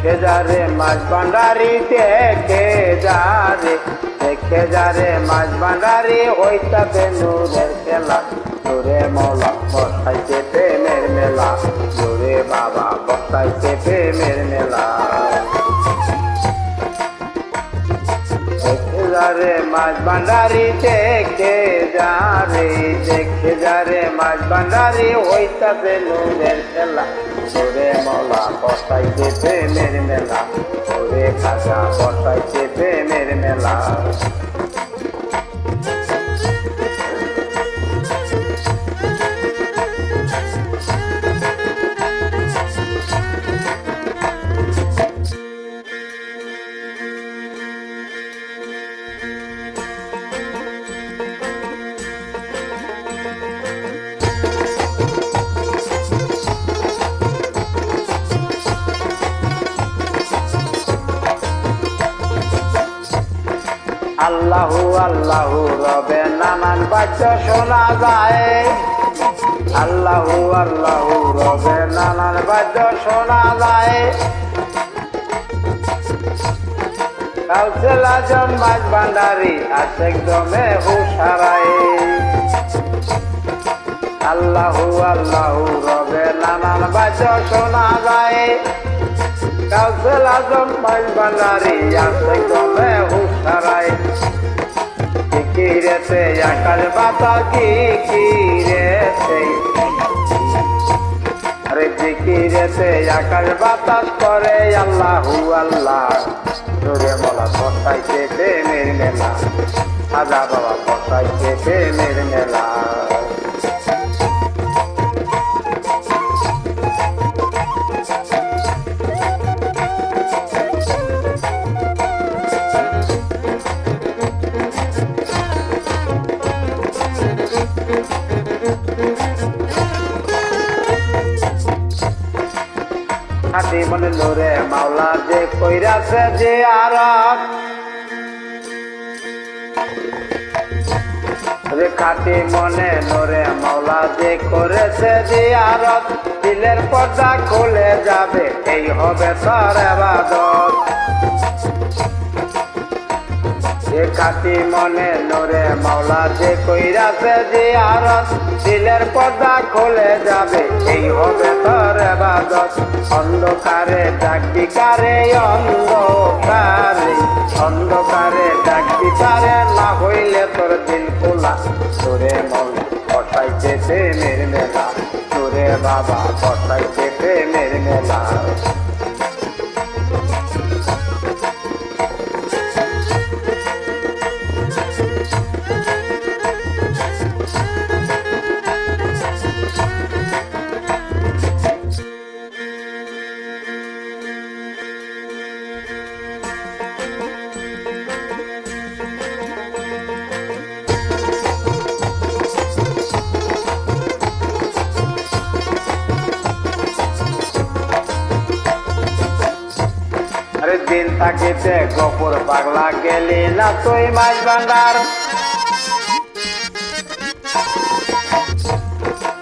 দেখে যারে মাছ ভান্ডারি দেখে যারে মাছ ভান্ডারি হইতাছে নূরের খেলা নূরে মৌলা বসাইছে প্রেমের মেলা নূরে বাবা বসাইছে প্রেমের মেলা দেখে যারে মাছ ভান্ডারি দেখে যারে মাছ ভান্ডারি হইতাছে নূরের খেলা নূরে মৌলা বসাইছে প্রেমের মেলা নূরে খাজা বসাইছে প্রেমের মেলা আল্লাহু আল্লাহু রবে নানান বাক্য শোনা যায় আল্লাহু আল্লাহু রবে নানান বাক্য শোনা যায় কাউসেল আজম মাছ ভান্ডারি আশেক দমে হুশারায় আল্লাহু আল্লাহু রবে নানান বাক্য শোনা যায় কাউসেল আজম মাছ ভান্ডারি আশেক দমে হুশারায় জিকিরেতে আকাশ বাতাস জিকিরেতে আকাশ বাতাস করে আল্লাহু আল্লাহ নূরে মৌলা বসাইছে প্রেমের মেলা খাজা বাবা বসাইছে প্রেমের মেলা খাটি মনে নূরে মাওলা যে কইরাছে যে আরত খাটি মনে নূরে মাওলা যে করেছে যে আরত দিলের পর্দা খুলে যাবে এই হবে তার ইবাদত খাটি মনে নূরে মাওলা যে কইরাছে যে আরত দিলের পর্দা খুলে যাবে এই হবে তার ইবাদত অন্ধকারে ডাকবি কারে অন্ধকারে ডাকবি কারে না হইলে তোর দিল খোলা তোরে মৌলা বসাইছে প্রেমের মেলা তোরে বাবা বসাইছে প্রেমের মেলা দিন থাকিতে গফুর পাগলা গেলি না তুই মাছ ভান্ডার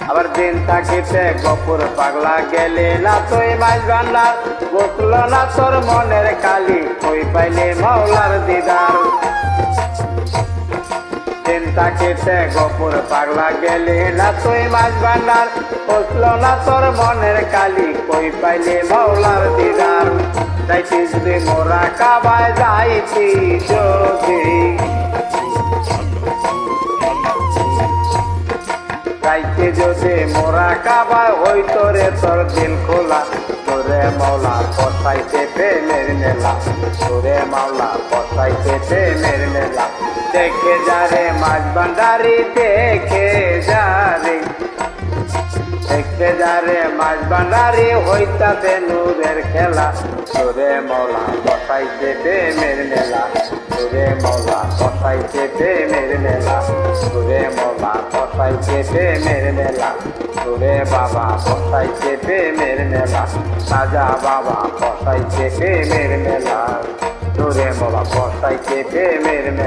আবার দিন থাকিতে গফুর পাগলা গেলি না তুই মাছ ভান্ডার বুঝল না তোর মনের কালি কই পাইলি মাওলার দিদার দিন থাকিতে গফুর পাগলা গেলি না তুই মাছ ভান্ডার বুঝল না তোর মনের কালি কই পাইলি মাওলার দিদার যাইতি যদি মোরা কাবায় যাইতি যদি যাইতে যদি মোরা কাবায় হইতো রে তোর দিল খোলা তোরে মাওলা বসাইছে প্রেমের মেলা তোরে মাওলা বসাইছে প্রেমের মেলা দেখে যারে মাছ ভান্ডারি দেখে যারে মাছ ভান্ডারি হইতাছে নূরের খেলা তোরে মৌলা বসাইছে প্রেমের মেলা তোরে মৌলা বসাইছে প্রেমের মেলা তোরে মৌলা বসাইছে প্রেমের মেলা তোরে বাবা বসাইছে প্রেমের মেলা খাজা বাবা বসাইছে প্রেমের মেলা তোরে মৌলা বসাইছে প্রেমের মেলা।